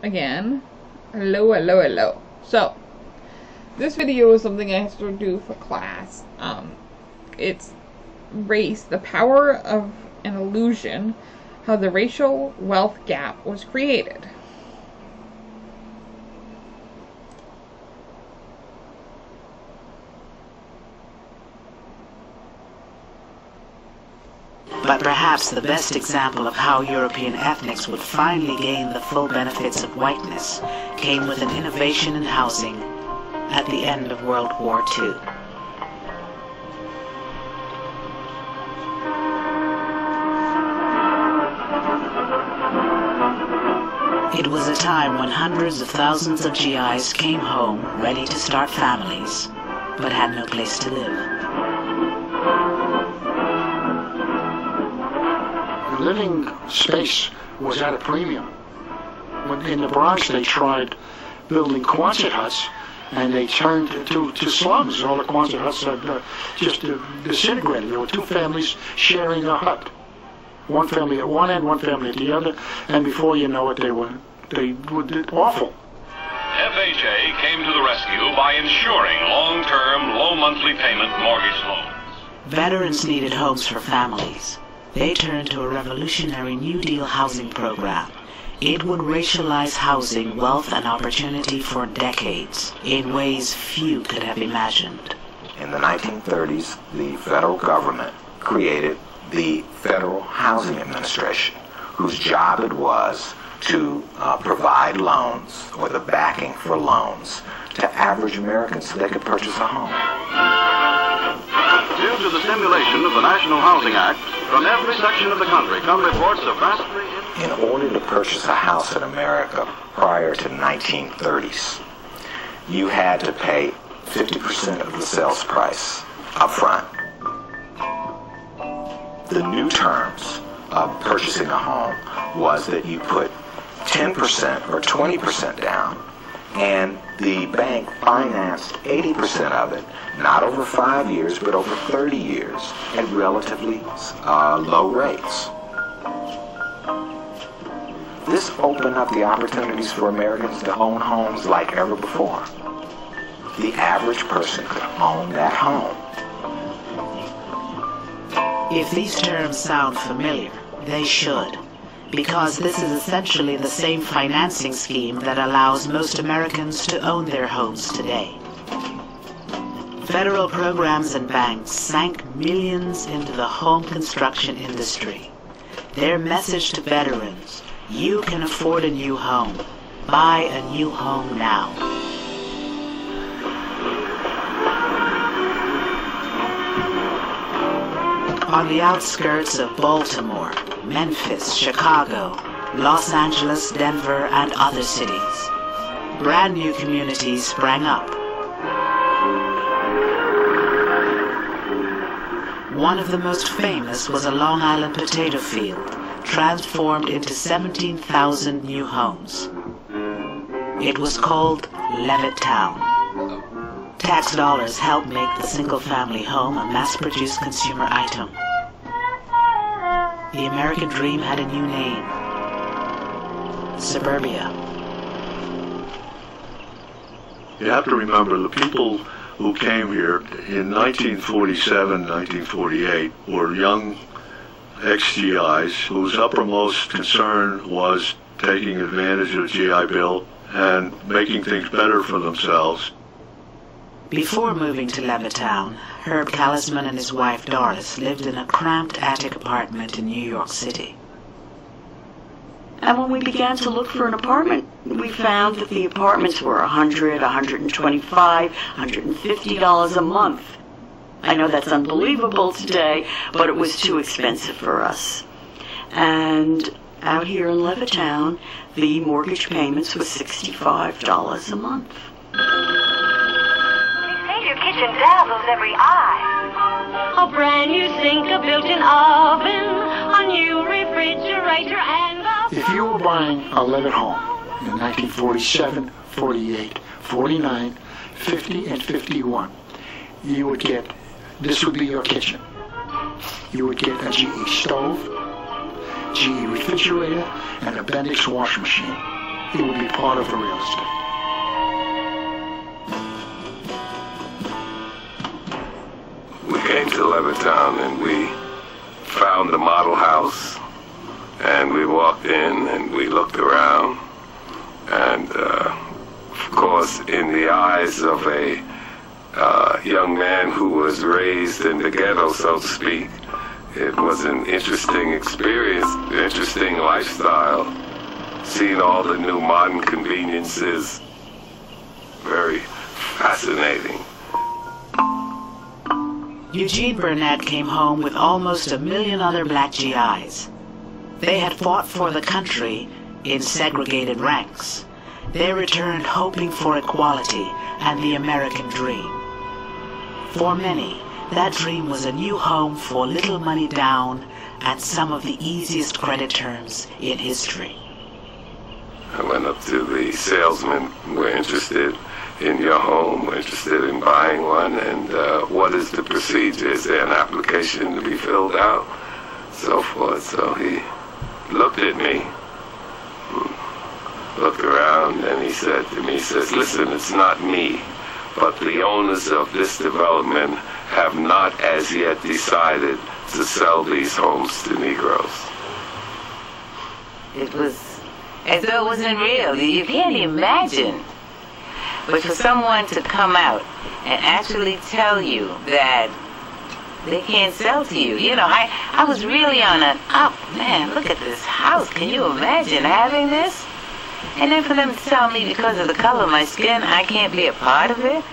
again. Hello, hello, hello. So, this video is something I have to do for class. It's race, the power of an illusion, how the racial wealth gap was created. But perhaps the best example of how European ethnics would finally gain the full benefits of whiteness came with an innovation in housing at the end of World War II. It was a time when hundreds of thousands of GIs came home ready to start families, but had no place to live. Living space was at a premium. When in the Bronx they tried building Quonset huts, and they turned to slums. All the Quonset huts had just disintegrated. There were two families sharing a hut. One family at one end, one family at the other, and before you know it, they were awful. FHA came to the rescue by ensuring long-term, low monthly payment mortgage loans. Veterans needed homes for families. They turned to a revolutionary New Deal housing program. It would racialize housing, wealth, and opportunity for decades in ways few could have imagined. In the 1930s, the federal government created the Federal Housing Administration, whose job it was to provide loans, or the backing for loans, to average Americans so they could purchase a home. Due to the stimulation of the National Housing Act, from every section of the country come reports of vastly... In order to purchase a house in America prior to the 1930s, you had to pay 50% of the sales price up front. The new terms of purchasing a home was that you put 10% or 20% down, and the bank financed 80% of it, not over 5 years, but over 30 years, at relatively low rates. This opened up the opportunities for Americans to own homes like ever before. The average person could own that home. If these terms sound familiar, they should, because this is essentially the same financing scheme that allows most Americans to own their homes today. Federal programs and banks sank millions into the home construction industry. Their message to veterans: you can afford a new home. Buy a new home now. On the outskirts of Baltimore, Memphis, Chicago, Los Angeles, Denver, and other cities, brand new communities sprang up. One of the most famous was a Long Island potato field, transformed into 17,000 new homes. It was called Levittown. Tax dollars helped make the single-family home a mass-produced consumer item. The American dream had a new name: suburbia. You have to remember, the people who came here in 1947, 1948 were young ex-GIs whose uppermost concern was taking advantage of the GI Bill and making things better for themselves. Before moving to Levittown, Herb Callisman and his wife Doris lived in a cramped attic apartment in New York City. And when we began to look for an apartment, we found that the apartments were $100, $125, $150 a month. I know that's unbelievable today, but it was too expensive for us. And out here in Levittown, the mortgage payments was $65 a month. Your kitchen dazzles every eye. A brand new sink, a built-in oven, a new refrigerator, and If you were buying a Levitt home in 1947, 48, 49, 50, and 51, you would get, this would be your kitchen. You would get a GE stove, GE refrigerator, and a Bendix washing machine. it would be part of the real estate. We came to Levittown and we found the model house, and we walked in and we looked around, and of course in the eyes of a young man who was raised in the ghetto, so to speak, it was an interesting experience, interesting lifestyle, seeing all the new modern conveniences, very fascinating. Eugene Burnett came home with almost 1 million other black GIs. They had fought for the country in segregated ranks. They returned hoping for equality and the American dream. For many, that dream was a new home for little money down and some of the easiest credit terms in history. I went up to the salesman. We're interested in your home. We're interested in buying one. And what is the procedure? Is there an application to be filled out? So forth. So he looked at me, looked around, and he said to me, he says, listen, it's not me, but the owners of this development have not as yet decided to sell these homes to Negroes. It was as though it wasn't real. You can't imagine. But for someone to come out and actually tell you that they can't sell to you, you know, I was really on an up, man, look at this house. Can you imagine having this? And then for them to tell me because of the color of my skin, I can't be a part of it?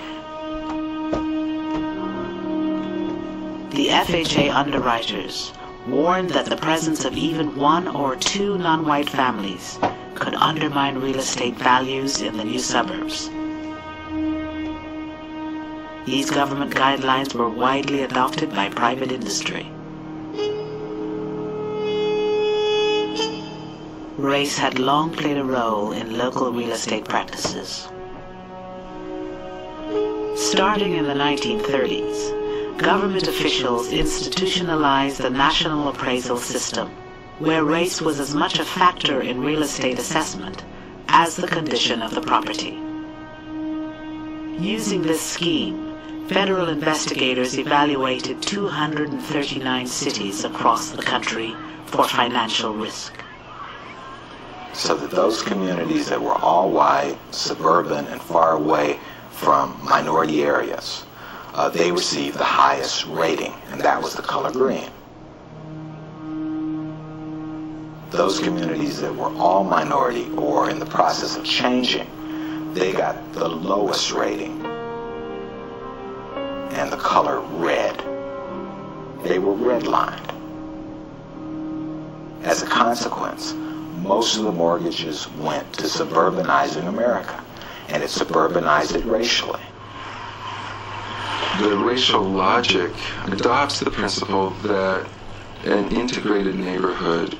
The FHA underwriters warned that the presence of even 1 or 2 non-white families could undermine real estate values in the new suburbs. These government guidelines were widely adopted by private industry. Race had long played a role in local real estate practices. Starting in the 1930s, government officials institutionalized the national appraisal system, where race was as much a factor in real estate assessment as the condition of the property. Using this scheme, federal investigators evaluated 239 cities across the country for financial risk. So that those communities that were all white, suburban, and far away from minority areas, they received the highest rating, and that was the color green. Those communities that were all minority or in the process of changing, they got the lowest rating, and the color red. They were redlined. As a consequence, most of the mortgages went to suburbanizing America, and it suburbanized it racially. The racial logic adopts the principle that an integrated neighborhood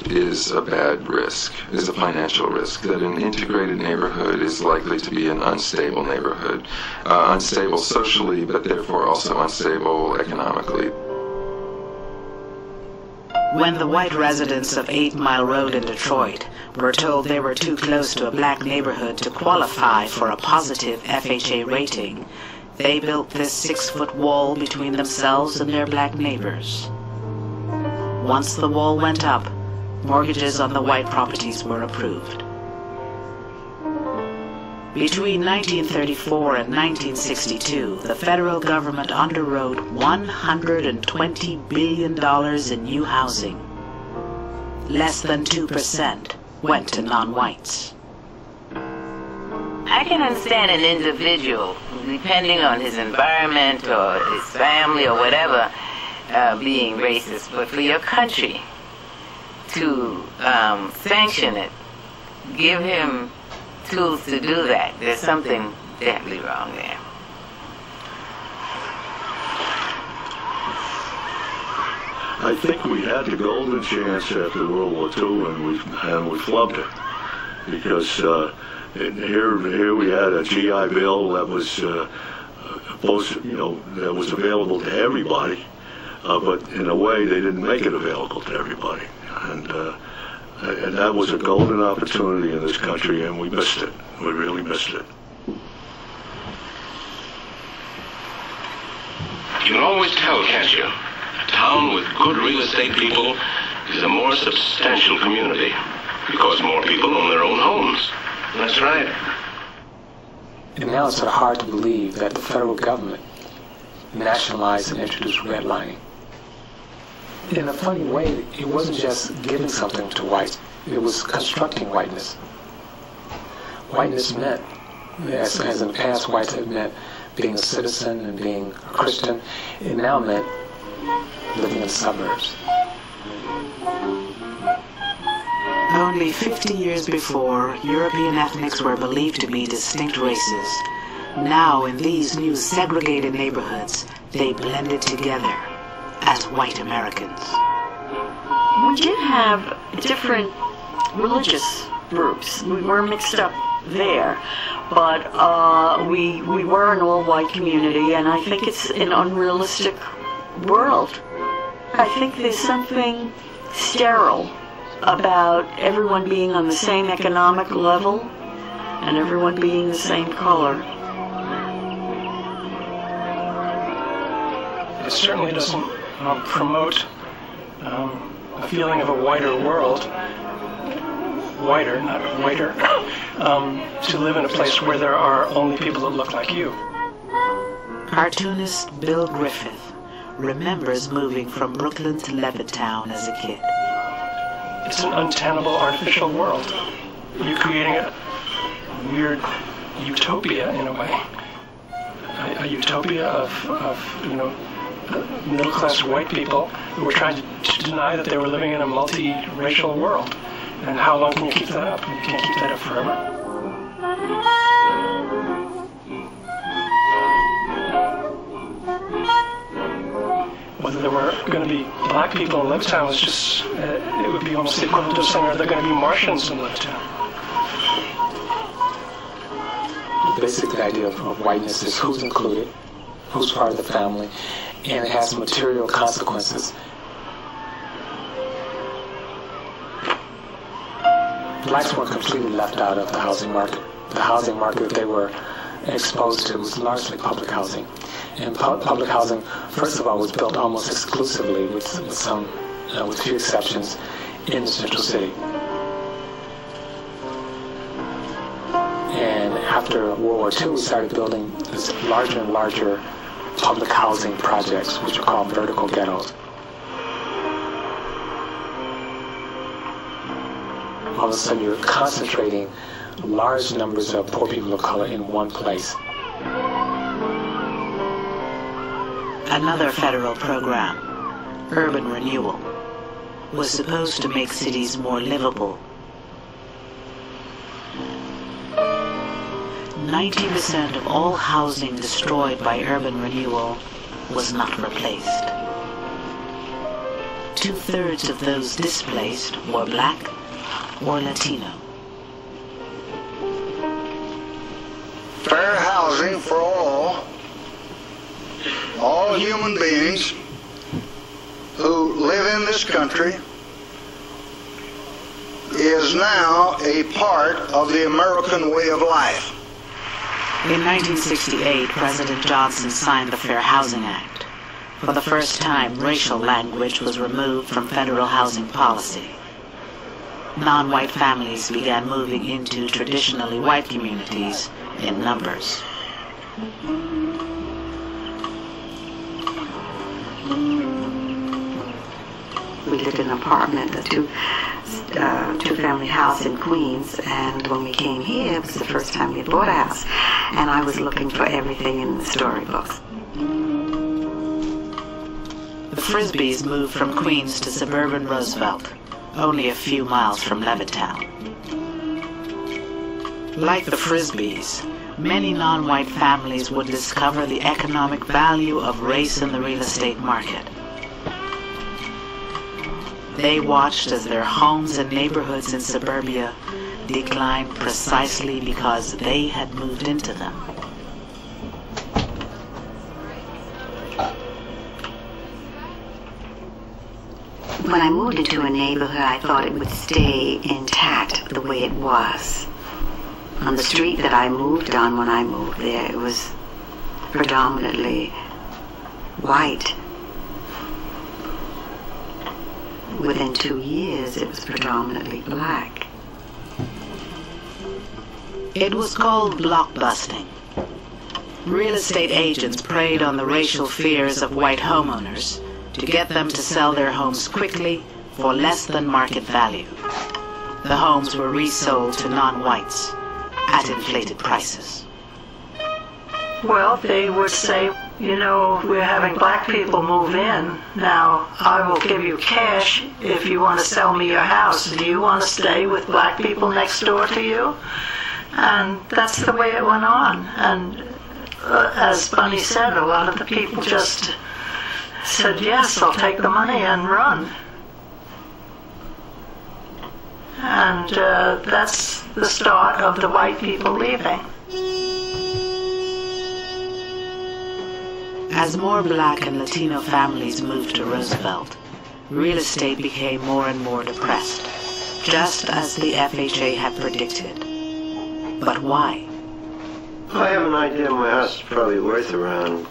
is a bad risk, is a financial risk, that an integrated neighborhood is likely to be an unstable neighborhood, unstable socially, but therefore also unstable economically. When the white residents of 8 Mile Road in Detroit were told they were too close to a black neighborhood to qualify for a positive FHA rating, they built this 6-foot wall between themselves and their black neighbors. Once the wall went up, mortgages on the white properties were approved. Between 1934 and 1962, the federal government underwrote $120 billion in new housing. Less than 2% went to non-whites. I can understand an individual, depending on his environment or his family or whatever, being racist, but for your country to sanction it, give him tools to do that, there's something definitely wrong there. I think we had the golden chance after World War II, and we flubbed it, because here we had a GI Bill that was that was available to everybody, but in a way they didn't make it available to everybody, and And that was a golden opportunity in this country, and we missed it. We really missed it. You can always tell, can't you? A town with good real estate people is a more substantial community because more people own their own homes. That's right. And now it's sort of hard to believe that the federal government nationalized and introduced redlining. In a funny way, it wasn't just giving something to whites, it was constructing whiteness. Whiteness meant, as in the past whites had meant being a citizen and being a Christian, it now meant living in the suburbs. Only 50 years before, European ethnics were believed to be distinct races. Now, in these new segregated neighborhoods, they blended together as white Americans. We did have different religious groups. We were mixed up there, but we were an all-white community, and I think it's an unrealistic world. I think there's something sterile about everyone being on the same economic level and everyone being the same color. It certainly doesn't promote a feeling of a whiter world, whiter, not whiter, to live in a place where there are only people that look like you. Cartoonist Bill Griffith remembers moving from Brooklyn to Levittown as a kid. It's an untenable artificial world. You're creating a weird utopia in a way. A utopia of middle-class white people who were trying to deny that they were living in a multi-racial world. And how long can you keep that up? You can't keep that up forever. Whether there were going to be black people in Levittown was just, it would be almost the equivalent of saying, are there going to be Martians in Levittown? Basically, the idea of whiteness is who's included, who's part of the family, and it has material consequences. Blacks weren't completely left out of the housing market. The housing market that they were exposed to was largely public housing. And public housing, first of all, was built almost exclusively, with few exceptions, in the central city. And after World War II, we started building this larger and larger public housing projects, which are called vertical ghettos. All of a sudden, you're concentrating large numbers of poor people of color in one place. Another federal program, urban renewal, was supposed to make cities more livable. 90% of all housing destroyed by urban renewal was not replaced. 2/3 of those displaced were black or Latino. Fair housing for all human beings who live in this country is now a part of the American way of life. In 1968, President Johnson signed the Fair Housing Act. For the first time, racial language was removed from federal housing policy. Non-white families began moving into traditionally white communities in numbers. We lived in an apartment, a two-family house in Queens, and when we came here, it was the first time we had bought a house, and I was looking for everything in the storybooks. The Frisbees moved from Queens to suburban Roosevelt, only a few miles from Levittown. Like the Frisbees, many non-white families would discover the economic value of race in the real estate market. They watched as their homes and neighborhoods in suburbia declined precisely because they had moved into them. When I moved into a neighborhood, I thought it would stay intact the way it was. On the street that I moved on when I moved there, it was predominantly white. Within 2 years, it was predominantly black. It was called blockbusting. Real estate agents preyed on the racial fears of white homeowners to get them to sell their homes quickly for less than market value. The homes were resold to non-whites at inflated prices. Well, they would say, you know, we're having black people move in. Now, I will give you cash if you want to sell me your house. Do you want to stay with black people next door to you? And that's the way it went on. And as Bunny said, a lot of the people just said, yes, I'll take the money and run. And that's the start of the white people leaving. As more black and Latino families moved to Roosevelt, real estate became more and more depressed, just as the FHA had predicted. But why? I have an idea my house is probably worth around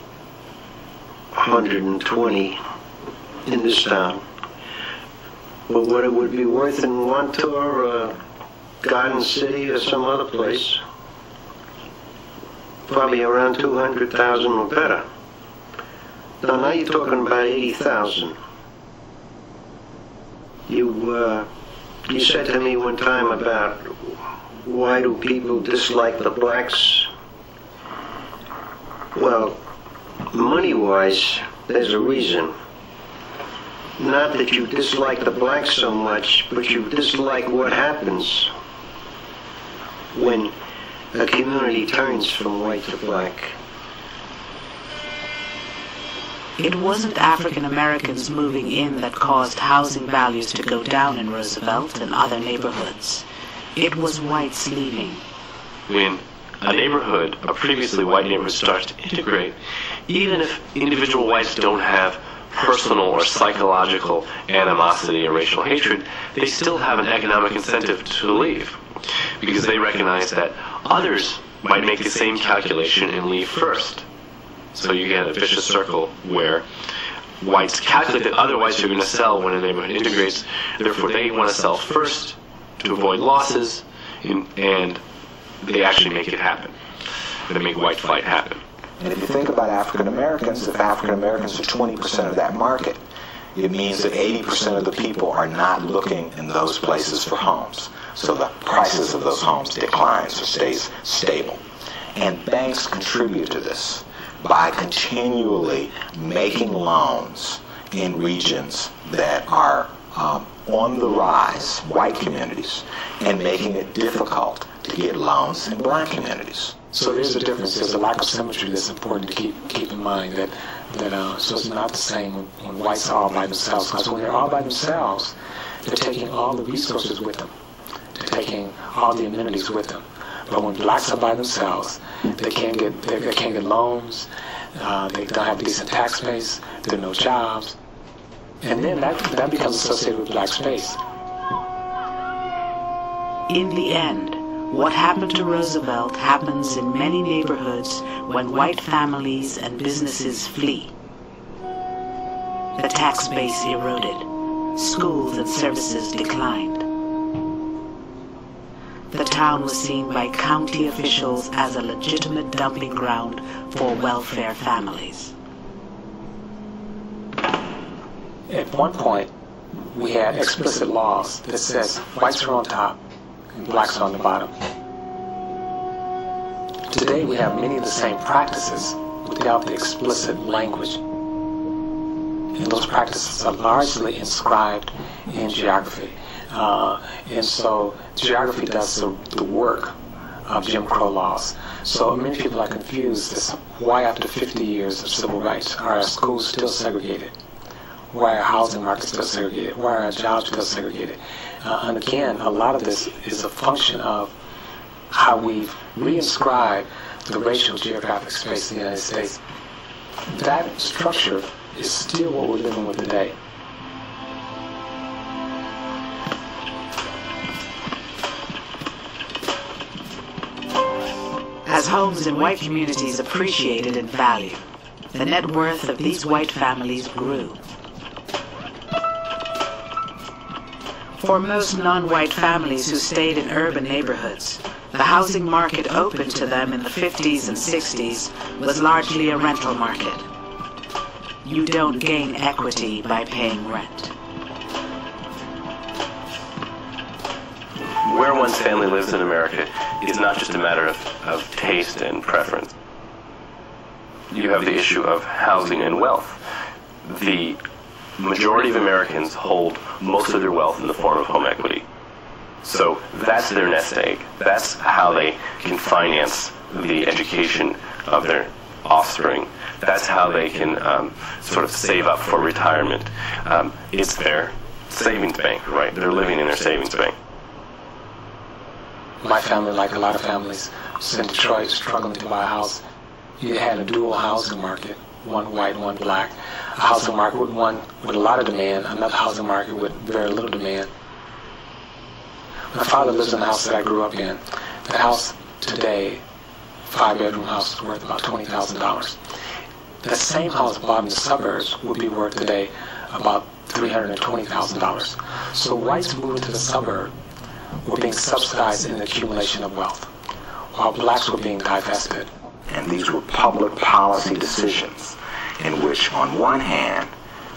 120 in this town. But what it would be worth in Wantor, Garden City, or some other place, probably around 200,000 or better. Now you're talking about 80,000. You said to me one time about why do people dislike the blacks? Well, money-wise, there's a reason. Not that you dislike the blacks so much, but you dislike what happens when a community turns from white to black. It wasn't African Americans moving in that caused housing values to go down in Roosevelt and other neighborhoods. It was whites leaving. When a neighborhood, a previously white neighborhood, starts to integrate, even if individual whites don't have personal or psychological animosity or racial hatred, they still have an economic incentive to leave, because they recognize that others might make the same calculation and leave first. So you get a vicious circle where whites calculate that other whites are going to sell when a neighborhood integrates, therefore they want to sell first to avoid losses, and they actually make it happen. They make white flight happen. And if you think about African Americans, if African Americans are 20% of that market, it means that 80% of the people are not looking in those places for homes. So the prices of those homes declines or stays stable. And banks contribute to this by continually making loans in regions that are on the rise, white communities, and making it difficult to get loans in black communities. So there's a difference. There's a lack of symmetry that's important to keep in mind. That so it's not the same when whites are all by themselves. Because when they're all by themselves, they're taking all the resources with them. They're taking all the amenities with them. But when blacks are by themselves, they can't get loans. They don't have decent tax base. There are no jobs, and then that becomes associated with black space. In the end, what happened to Roosevelt happens in many neighborhoods when white families and businesses flee. The tax base eroded. Schools and services declined. The town was seen by county officials as a legitimate dumping ground for welfare families. At one point, we had explicit laws that says whites are on top and blacks are on the bottom. Today we have many of the same practices without the explicit language. And those practices are largely inscribed in geography. And so geography does the work of Jim Crow laws. So many people are confused as to why after 50 years of civil rights are our schools still segregated? Why are housing markets still segregated? Why are our jobs still segregated? And again, a lot of this is a function of how we've reinscribed the racial geographic space in the United States. That structure is still what we're living with today. as homes in white communities appreciated in value. The net worth of these white families grew. For most non-white families who stayed in urban neighborhoods, the housing market open to them in the 50s and 60s was largely a rental market. You don't gain equity by paying rent. Where one's family lives in America is not just a matter of taste and preference. You have the issue of housing and wealth. The majority of Americans hold most of their wealth in the form of home equity. So that's their nest egg. That's how they can finance the education of their offspring. That's how they can sort of save up for retirement. It's their savings bank, right? They're living in their savings bank. My family, like a lot of families, was in Detroit struggling to buy a house. You had a dual housing market, one white, one black. A housing market with one with a lot of demand, another housing market with very little demand. My father lives in the house that I grew up in. That house today, 5-bedroom house, is worth about $20,000. That same house bought in the suburbs would be worth today about $320,000. So whites moving to the suburb were being subsidized in the accumulation of wealth, while blacks were being divested. And these were public policy decisions in which, on one hand,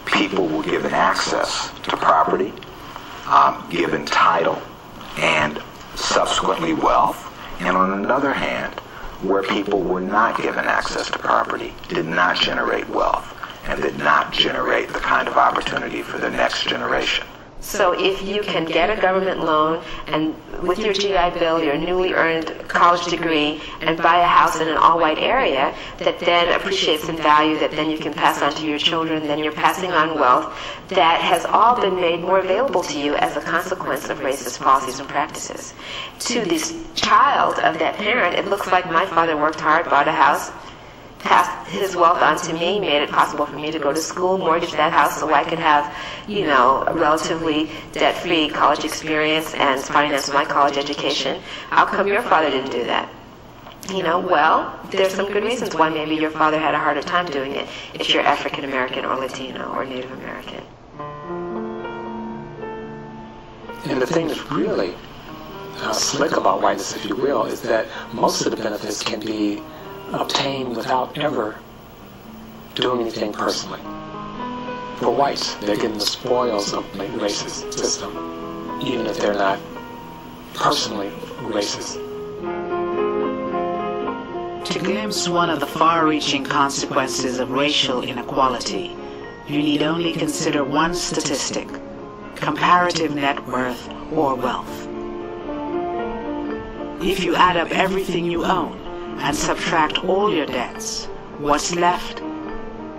people were given access to property, given title, and subsequently wealth, and on another hand, where people were not given access to property, did not generate wealth, and did not generate the kind of opportunity for the next generation. So if you can get a government loan and with your GI Bill, your newly earned college degree, and buy a house in an all-white area that then appreciates in value, that then you can pass on to your children, then you're passing on wealth, that has all been made more available to you as a consequence of racist policies and practices. To this child of that parent, it looks like my father worked hard, bought a house, passed his wealth on to me, made it possible for me to go to school, mortgage that house so I could have, you know, a relatively debt-free college experience and finance my college education. How come your father didn't do that? You know, well, there's some good reasons why maybe your father had a harder time doing it if you're African American or Latino or Native American. And the thing that's really slick about whiteness, if you will, is that most of the benefits can be obtained without ever doing anything personally. For whites, they're getting the spoils of the racist system, even if they're not personally racist. To glimpse one of the far-reaching consequences of racial inequality, you need only consider one statistic: comparative net worth or wealth. If you add up everything you own and subtract all your debts, what's left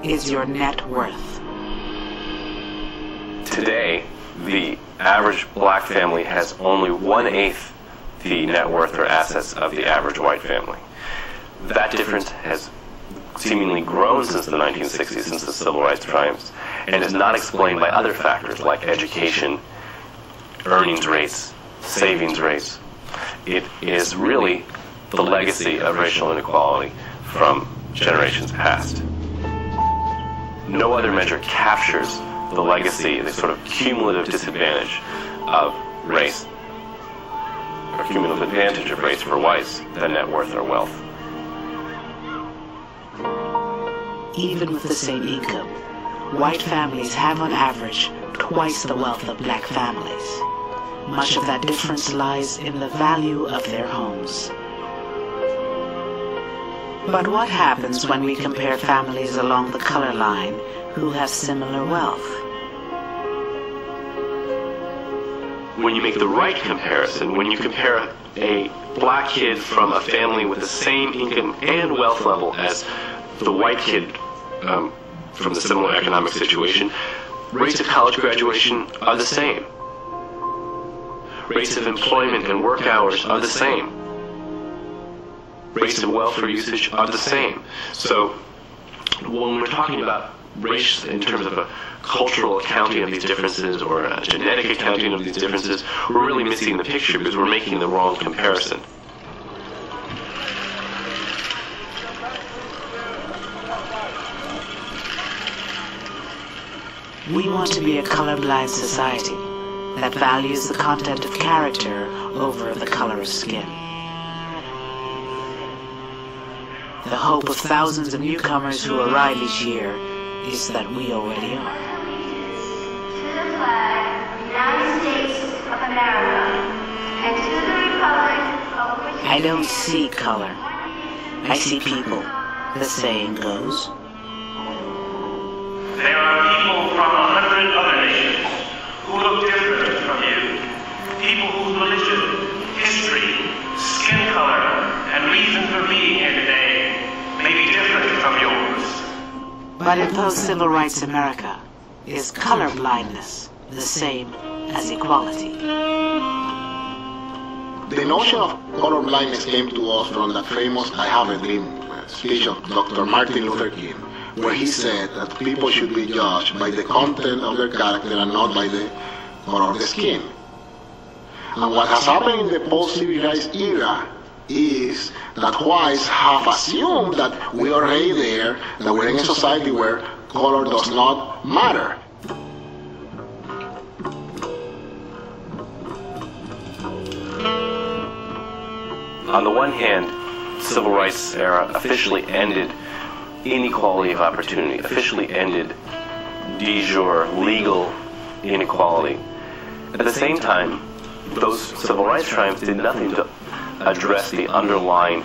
is your net worth. Today, the average black family has only 1/8 the net worth or assets of the average white family. That difference has seemingly grown since the 1960s, since the civil rights triumphs, and is not explained by other factors like education, earnings rates, savings rates. It is really the legacy of racial inequality from generations past. No other measure captures the legacy, the sort of cumulative disadvantage of race, or cumulative advantage of race for whites than net worth or wealth. Even with the same income, white families have on average twice the wealth of black families. Much of that difference lies in the value of their homes. But what happens when we compare families along the color line who have similar wealth? When you make the right comparison, when you compare a black kid from a family with the same income and wealth level as the white kid from the similar economic situation, rates of college graduation are the same. Rates of employment and work hours are the same. Rates of welfare usage are the same. So when we're talking about race in terms of a cultural accounting of these differences or a genetic accounting of these differences, we're really missing the picture because we're making the wrong comparison. We want to be a colorblind society that values the content of character over the color of skin. The hope of thousands of newcomers who arrive each year is that we already are. To the flag, United States of America, and to the republic of which I don't see color. I see people. The saying goes. There are people from 100 other nations who look different from you. People whose religion, history, skin color, and reason for being here today may be different from yours. But in post-civil rights America, is color blindness the same as equality? The notion of color blindness came to us from that famous I Have a Dream speech of Dr. Martin Luther King, where he said that people should be judged by the content of their character and not by the color of the skin. And what has happened in the post-civilized era is that whites have assumed that we are already there, that we're in a society where color does not matter. On the one hand, the civil rights era officially ended inequality of opportunity, officially ended de jure legal inequality. At the same time, those civil rights triumphs did nothing to address the underlying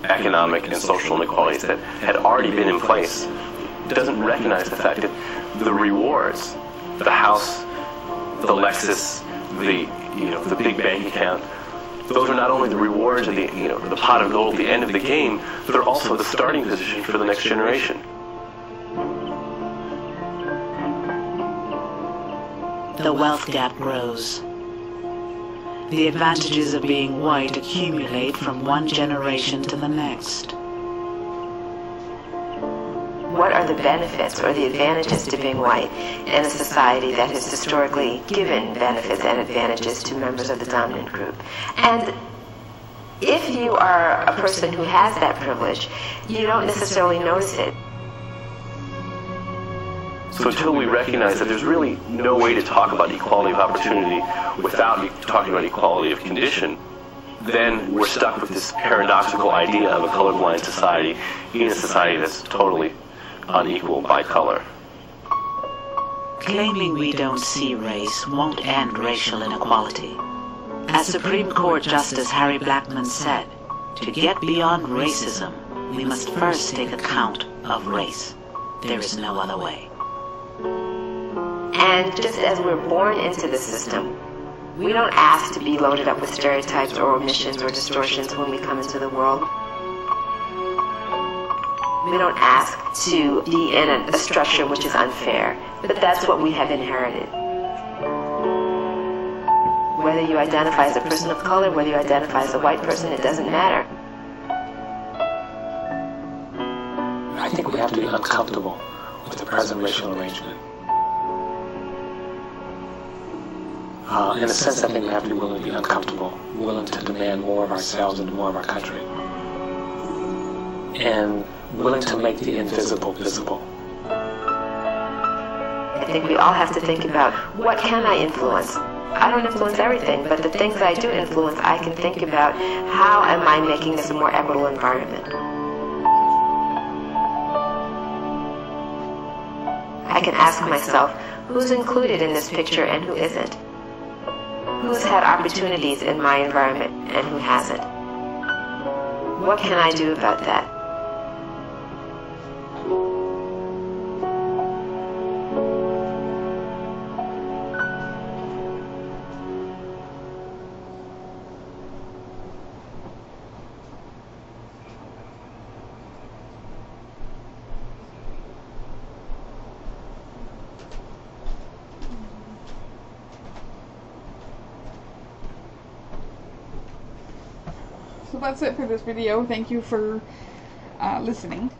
economic and social inequalities that had already been in place. It doesn't recognize the fact that the rewards, the house, the Lexus, the big bank account, those are not only the rewards of the pot of gold at the end of the game, they're also the starting position for the next generation. The wealth gap grows. The advantages of being white accumulate from one generation to the next. What are the benefits or the advantages to being white in a society that has historically given benefits and advantages to members of the dominant group? And if you are a person who has that privilege, you don't necessarily notice it. So until we recognize that there's really no way to talk about equality of opportunity without talking about equality of condition, then we're stuck with this paradoxical idea of a colorblind society in a society that's totally unequal by color. Claiming we don't see race won't end racial inequality. As Supreme Court Justice Harry Blackmun said, to get beyond racism, we must first take account of race. There is no other way. And just as we're born into the system, we don't ask to be loaded up with stereotypes or omissions or distortions when we come into the world. We don't ask to be in a structure which is unfair, but that's what we have inherited. Whether you identify as a person of color, whether you identify as a white person, it doesn't matter. I think we have to be uncomfortable with the present racial arrangement. In a sense, I think we have to be willing to be uncomfortable, willing to demand more of ourselves and more of our country, and willing to make the invisible visible. I think we all have to think about, what can I influence? I don't influence everything, but the things I do influence, I can think about, how am I making this a more equitable environment? I can ask myself, who's included in this picture and who isn't? Who's had opportunities in my environment and who hasn't? What can I do about that? So that's it for this video. Thank you for listening.